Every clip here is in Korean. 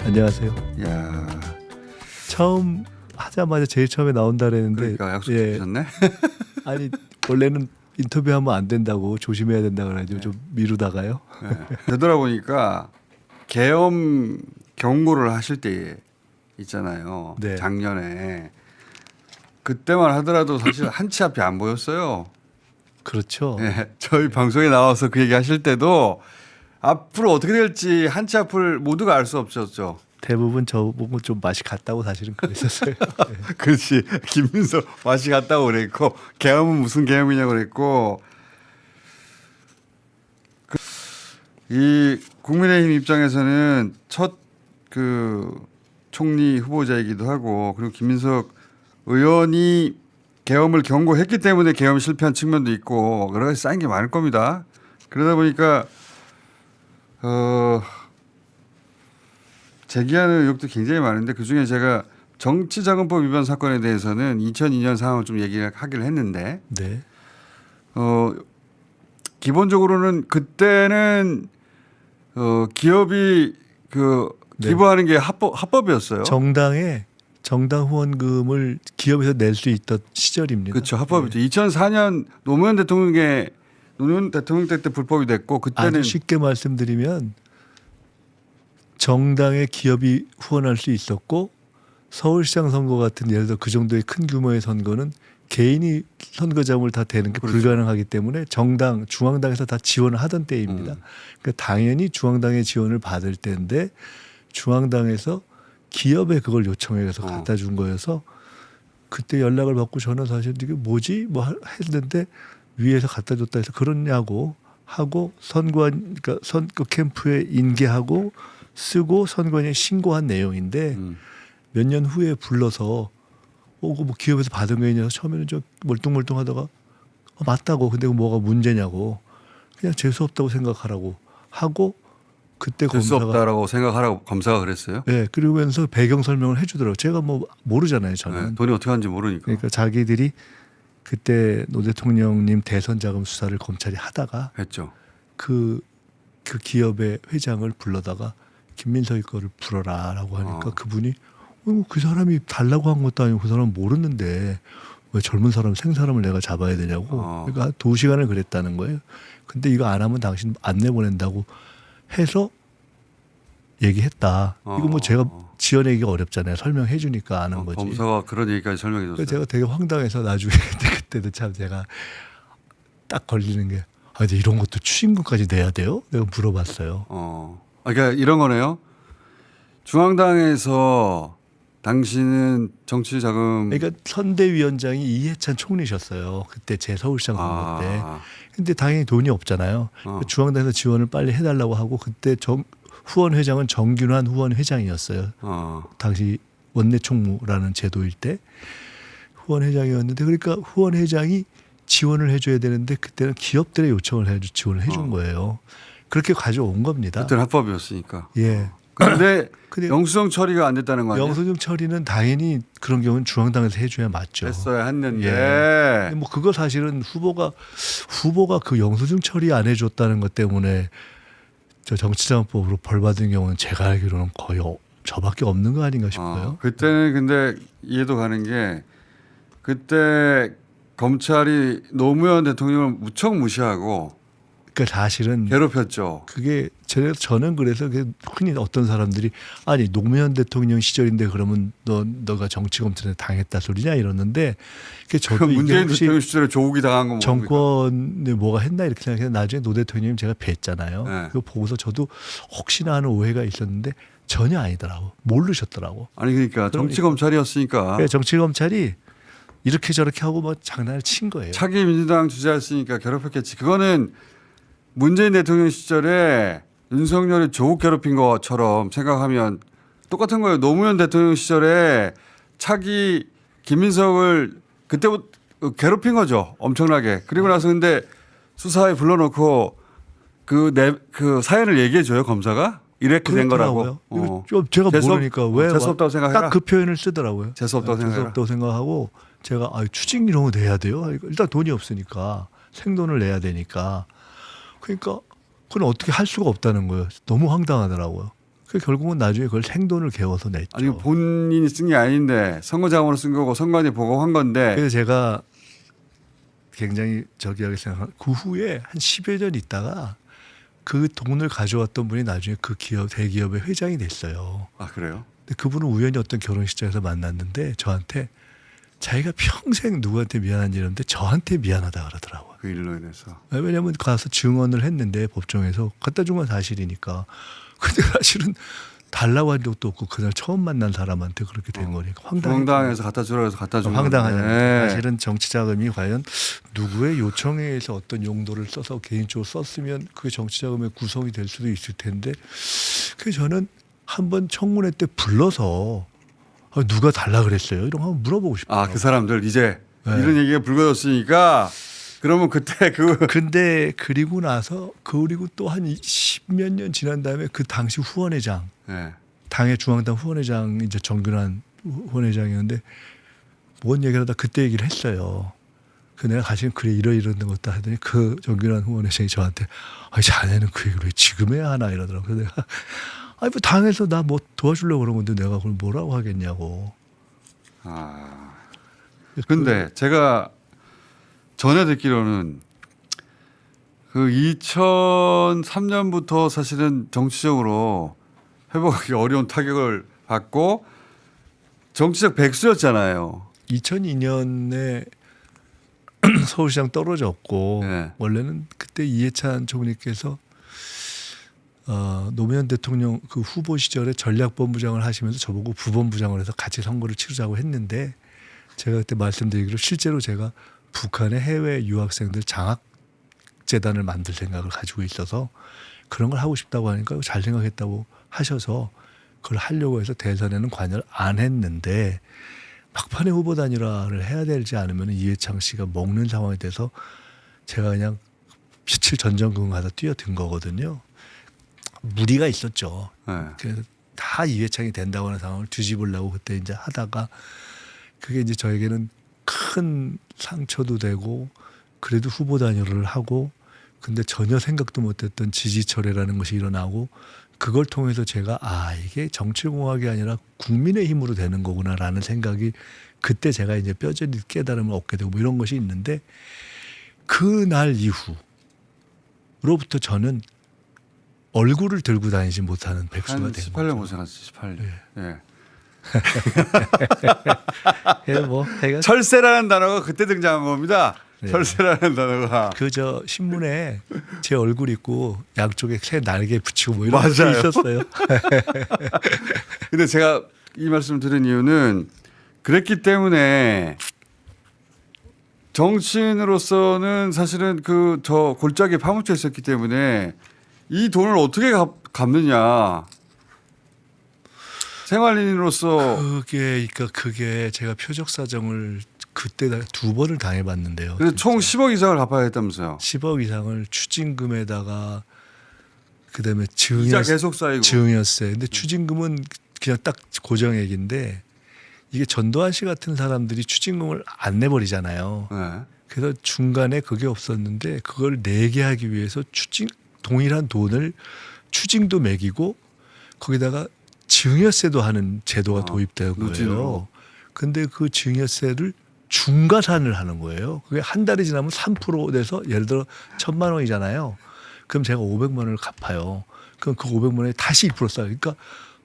안녕하세요. 야, 처음 하자마자 제일 처음에 나온다 그랬는데 그러니까 약속 지키셨네. 아니 원래는 인터뷰하면 안 된다고 조심해야 된다 그래가지고 좀 미루다가요. 네. 되돌아보니까 계엄 경고를 하실 때 있잖아요. 네. 작년에 그때만 하더라도 사실 한치 앞이 안 보였어요. 그렇죠. 네. 저희 방송에 나와서 그 얘기 하실 때도 앞으로 어떻게 될지 한치 앞을 모두가 알 수 없었죠. 대부분 저보고 좀 맛이 갔다고 사실은 그랬었어요. 네. 그렇지. 김민석 맛이 갔다고 그랬고 계엄은 무슨 계엄이냐고 그랬고 이 국민의힘 입장에서는 첫 그 총리 후보자이기도 하고 그리고 김민석 의원이 계엄을 경고했기 때문에 계엄 실패한 측면도 있고 여러 가지 쌓인 게 많을 겁니다. 그러다 보니까 제기하는 의혹도 굉장히 많은데 그중에 제가 정치자금법 위반 사건에 대해서는 2002년 상황을 좀 얘기를 하기를 했는데 네. 기본적으로는 그때는 기업이 그 네. 기부하는 게 합법이었어요. 정당 후원금을 기업에서 낼 수 있던 시절입니다. 그렇죠. 합법이죠. 2004년 노무현 대통령 때 불법이 됐고 그때는 아주 쉽게 말씀드리면 정당의 기업이 후원할 수 있었고 서울시장 선거 같은 예를 들어 그 정도의 큰 규모의 선거는 개인이 선거자금을 다 대는 게 그렇죠. 불가능하기 때문에 정당, 중앙당에서 다 지원을 하던 때입니다. 그러니까 당연히 중앙당의 지원을 받을 때인데 중앙당에서 기업에 그걸 요청해서 갖다 준 거여서 그때 연락을 받고 저는 사실 이게 뭐지? 뭐 했는데 위에서 갖다 줬다 해서 그러냐고 하고 선관 그러니까 선거 캠프에 인계하고 쓰고 선관위에 신고한 내용인데 몇 년 후에 불러서 뭐 기업에서 받은 거냐서 처음에는 좀 멀뚱멀뚱하다가 맞다고 근데 뭐가 문제냐고 그냥 재수 없다고 생각하라고 하고 그때 될 수 검사가 없다라고 생각하라고 검사가 그랬어요. 네 그러면서 배경 설명을 해주더라고요. 제가 뭐 모르잖아요 저는. 네, 돈이 어떻게 하는지 모르니까. 그러니까 자기들이 그때 노 대통령님 대선 자금 수사를 검찰이 하다가 했죠. 그 기업의 회장을 불러다가 김민석이 거를 불어라라고 하니까 그분이 그 사람이 달라고 한 것도 아니고 그 사람 모르는데 왜 젊은 사람 생사람을 내가 잡아야 되냐고 그러니까 2시간을 그랬다는 거예요. 근데 이거 안 하면 당신 안 내보낸다고 해서 얘기했다. 이거 뭐 제가 지어내기가 어렵잖아요. 설명해 주니까 아는 거지. 검사가 그런 얘기까지 설명해 줬어요. 제가 되게 황당해서 나중에 그때도 참 제가 딱 걸리는 게 근데 이런 것도 추징금까지 내야 돼요? 내가 물어봤어요. 그러니까 이런 거네요. 중앙당에서 당신은 정치 자금 그러니까 선대위원장이 이해찬 총리셨어요. 그때 제 서울시장 선거 때. 근데 당연히 돈이 없잖아요. 중앙당에서 지원을 빨리 해달라고 하고 그때 후원 회장은 정균환 후원 회장이었어요. 당시 원내 총무라는 제도일 때 후원 회장이었는데 그러니까 후원 회장이 지원을 해줘야 되는데 그때는 기업들의 요청을 해 지원을 해준 거예요. 그렇게 가져온 겁니다. 그때는 합법이었으니까. 예. 근데 영수증 처리가 안 됐다는 거 아니에요? 영수증 처리는 당연히 그런 경우는 중앙당에서 해줘야 맞죠. 했어야 했는데. 예. 뭐 그거 사실은 후보가 그 영수증 처리 안 해줬다는 것 때문에 저 정치자금법으로 벌 받은 경우는 제가 알기로는 거의 저밖에 없는 거 아닌가 싶어요. 그때는 근데 이해도 가는 게 그때 검찰이 노무현 대통령을 무척 무시하고 그러니까 사실은 괴롭혔죠. 그게 저는 그래서 흔히 어떤 사람들이 아니 노무현 대통령 시절인데 그러면 너가 정치 검찰에 당했다 소리냐 이러는데 저도 문재인 대통령 시절에 조국이 당한 건 정권에 뭐가 했나 이렇게 생각해서 나중에 노 대통령님 제가 뵀잖아요. 네. 그거 보고서 저도 혹시나 하는 오해가 있었는데 전혀 아니더라고. 모르셨더라고. 아니 그러니까 정치 검찰이었으니까. 정치 검찰이 이렇게 저렇게 하고 뭐 장난을 친 거예요. 차기 민주당 주재했으니까 괴롭혔겠지. 그거는 문재인 대통령 시절에 윤석열이 조국 괴롭힌 것처럼 생각하면 똑같은 거예요. 노무현 대통령 시절에 차기 김민석을 그때부터 괴롭힌 거죠. 엄청나게. 그리고 나서 근데 수사에 불러놓고 그 사연을 얘기해 줘요. 검사가. 이렇게 된 거라고. 제가 모르니까 왜 재수 없다고 생각해라. 딱 그 표현을 쓰더라고요. 재수 없다고 생각해라. 재수 없다고 생각하고 제가 추징 이런 거 내야 돼요. 일단 돈이 없으니까 생돈을 내야 되니까. 그러니까 그건 어떻게 할 수가 없다는 거예요. 너무 황당하더라고요. 그 결국은 나중에 그걸 생돈을 개워서 냈죠. 아니 본인이 쓴 게 아닌데 선거자금으로 쓴 거고 선관위 보고한 건데. 그래서 제가 굉장히 저기하게 생각한 그 후에 한 10여 년 있다가 그 돈을 가져왔던 분이 나중에 그 기업 대기업의 회장이 됐어요. 아 그래요? 근데 그분은 우연히 어떤 결혼식장에서 만났는데 저한테 자기가 평생 누구한테 미안한지 이러는데 저한테 미안하다 그러더라고요. 그 일로 인해서. 왜냐하면 가서 증언을 했는데 법정에서 갖다 준 건 사실이니까. 근데 사실은 달라고 한 적도 없고 그날 처음 만난 사람한테 그렇게 된 거니까 중앙당에서 갖다 주라고 해서 갖다 준 황당하잖아요. 건데. 사실은 정치 자금이 과연 누구의 요청에 의해서 어떤 용도를 써서 개인적으로 썼으면 그게 정치 자금의 구성이 될 수도 있을 텐데 그래서 저는 한번 청문회 때 불러서 누가 달라 그랬어요? 이런 거 한번 물어보고 싶어요. 아 그 사람들 이제 네. 이런 얘기가 불거졌으니까 그러면 그때 근데 그리고 나서 그리고 또 한 10몇 년 지난 다음에 그 당시 후원회장 네. 당의 중앙당 후원회장 이제 정균환 후원회장이었는데 뭔 얘기를 하다 그때 얘기를 했어요. 그 내가 사실 그래 이런 것도 하더니 그 정균환 후원회장이 저한테 자네는 그 얘기를 왜 지금 해야 하나 이러더라고요. 그래서 내가 뭐 당에서 나 뭐 도와주려고 그런 건데 내가 그걸 뭐라고 하겠냐고. 아 근데 제가 전에 듣기로는 그 2003년부터 사실은 정치적으로 회복하기 어려운 타격을 받고 정치적 백수였잖아요. 2002년에 서울시장 떨어졌고 네. 원래는 그때 이해찬 총리께서 노무현 대통령 그 후보 시절에 전략본부장을 하시면서 저보고 부본부장을 해서 같이 선거를 치르자고 했는데 제가 그때 말씀드리기로 실제로 제가 북한의 해외 유학생들 장학재단을 만들 생각을 가지고 있어서 그런 걸 하고 싶다고 하니까 잘 생각했다고 하셔서 그걸 하려고 해서 대선에는 관여를 안 했는데 막판에 후보 단일화를 해야 되지 않으면 이해창 씨가 먹는 상황이 돼서 제가 그냥 빛을 전전긍긍하다 뛰어든 거거든요. 무리가 있었죠. 네. 그래서 다 이해창이 된다고 하는 상황을 뒤집으려고 그때 이제 하다가 그게 이제 저에게는 큰 상처도 되고 그래도 후보 단일화를 하고 근데 전혀 생각도 못했던 지지철회라는 것이 일어나고 그걸 통해서 제가 이게 정치공학이 아니라 국민의 힘으로 되는 거구나라는 생각이 그때 제가 이제 뼈저리 깨달음을 얻게 되고 뭐 이런 것이 있는데 그날 이후로부터 저는 얼굴을 들고 다니지 못하는 백수가 한 된 18년 거죠. 고생하셨어요. 18년. 네. 뭐 제가 철새라는 단어가 그때 등장한 겁니다. 네. 철새라는 단어가. 그저 신문에 제 얼굴 있고 양쪽에 새 날개 붙이고 뭐 이런 게 맞아요. 있었어요. 근데 제가 이 말씀 드린 이유는 그랬기 때문에 정치인으로서는 사실은 그 저 골짜기에 파묻혀 있었기 때문에 이 돈을 어떻게 갚느냐. 생활인으로서 그게 제가 표적 사정을 그때 2번을 당해봤는데요. 그래서 총 10억 이상을 갚아야 했다면서요. 10억 이상을 추징금에다가 그다음에 이자 계속 쌓이고. 증여세. 근데 추징금은 그냥 딱 고정액인데 이게 전두환 씨 같은 사람들이 추징금을 안 내버리잖아요. 네. 그래서 중간에 그게 없었는데 그걸 내게 하기 위해서 동일한 돈을 추징도 매기고 거기다가 증여세도 하는 제도가 도입된 누진으로. 거예요. 근데 그 증여세를 중과산을 하는 거예요. 그게 한 달이 지나면 3% 돼서 예를 들어 1,000만 원이잖아요. 그럼 제가 500만 원을 갚아요. 그럼 그 500만 원에 다시 1% 쌓여. 그러니까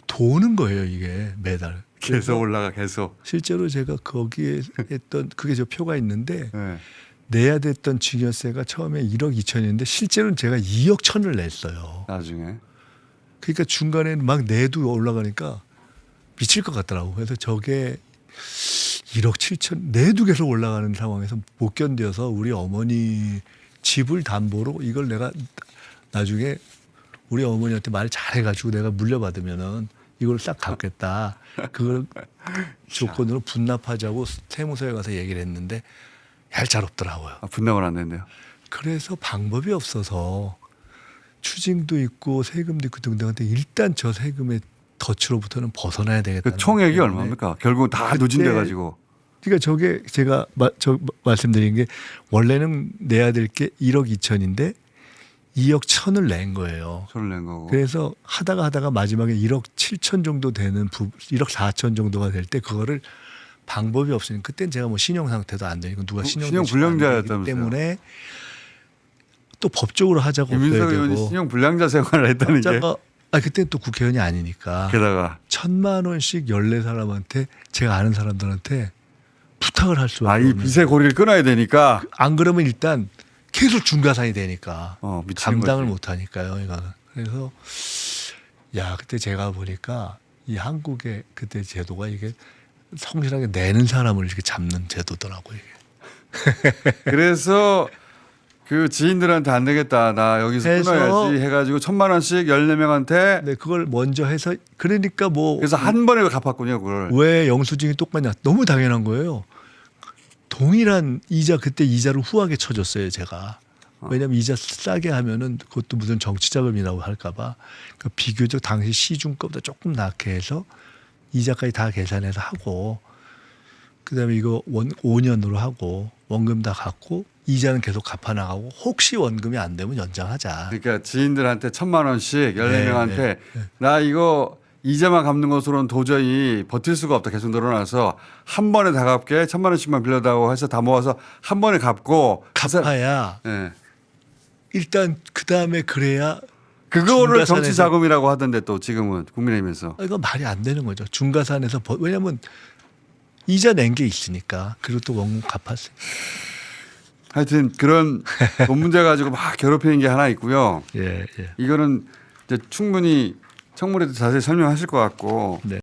도는 거예요, 이게 매달. 계속 올라가 계속. 실제로 제가 거기에 했던 그게 저 표가 있는데 네. 내야 됐던 증여세가 처음에 1억 2천이었는데 실제로는 제가 2억 1천을 냈어요. 나중에. 그러니까 중간에 막 내도 올라가니까 미칠 것 같더라고. 그래서 저게 1억 7천 내도 계속 올라가는 상황에서 못 견뎌서 우리 어머니 집을 담보로 이걸 내가 나중에 우리 어머니한테 말 잘해가지고 내가 물려받으면은 이걸 싹 갚겠다. 그걸 조건으로 분납하자고 세무서에 가서 얘기를 했는데 얄짤없더라고요. 분담을 안 냈네요. 그래서 방법이 없어서 추징도 있고 세금도 있고 등등한데 일단 저 세금의 덫으로부터는 벗어나야 되겠다. 그 총액이 얼마입니까? 결국 다 누진돼 가지고. 그러니까 저게 제가 말씀드린 게 원래는 내야 될 게 1억 2천인데 2억 1천을 낸 거예요. 손을 낸 거고. 그래서 하다가 마지막에 1억 7천 정도 되는 1억 4천 정도가 될 때 그거를 방법이 없으니까 그때는 제가 뭐 신용 상태도 안 되니까 누가 신용 불량자였다면서요. 때문에 또 법적으로 하자고 김민석 해야 의원이 되고 신용 불량자 생활을 했다는 게. 그때는 또 국회의원이 아니니까 게다가 1,000만 원씩 14사람한테 제가 아는 사람들한테 부탁을 할 수밖에 이 없는. 빚의 고리를 끊어야 되니까. 안 그러면 일단 계속 중과사이 되니까 미치는 감당을 거지. 못 하니까요. 이거는. 그래서 그때 제가 보니까 이 한국의 그때 제도가 이게 성실하게 내는 사람을 이렇게 잡는 제도더라고요. 이게. 그래서 그 지인들한테 안 되겠다. 나 여기서 해서 끊어야지 해가지고 1,000만 원씩 14명한테. 네, 그걸 먼저 해서 그러니까 그래서 한 번에 갚았군요, 그걸. 왜 영수증이 똑같냐? 너무 당연한 거예요. 동일한 이자 그때 이자를 후하게 쳐줬어요, 제가. 왜냐하면 이자 싸게 하면은 그것도 무슨 정치자금이라고 할까봐 그러니까 비교적 당시 시중 거보다 조금 낮게 해서 이자까지 다 계산해서 하고 그다음에 이거 5년으로 하고 원금 다 갚고 이자는 계속 갚아 나가고 혹시 원금이 안 되면 연장하자. 그러니까 지인들한테 1,000만 원씩 14명한테 네. 나 이거 이자만 갚는 것으로는 도저히 버틸 수가 없다. 계속 늘어나서 한 번에 다 갚게 1,000만 원씩만 빌려다고 해서 다 모아서 한 번에 갚고 갚아야 네. 일단 그다음에 그래야 그거를 중과산에서- 정치 자금이라고 하던데 또 지금은 국민의힘에서. 이거 말이 안 되는 거죠. 중과산에서 왜냐하면 이자 낸 게 있으니까 그리고 또 원금 갚았어요. 하여튼 그런 돈 문제 가지고 막 괴롭히는 게 하나 있고요. 예. 이거는 이제 충분히 청문회도 자세히 설명하실 것 같고 네.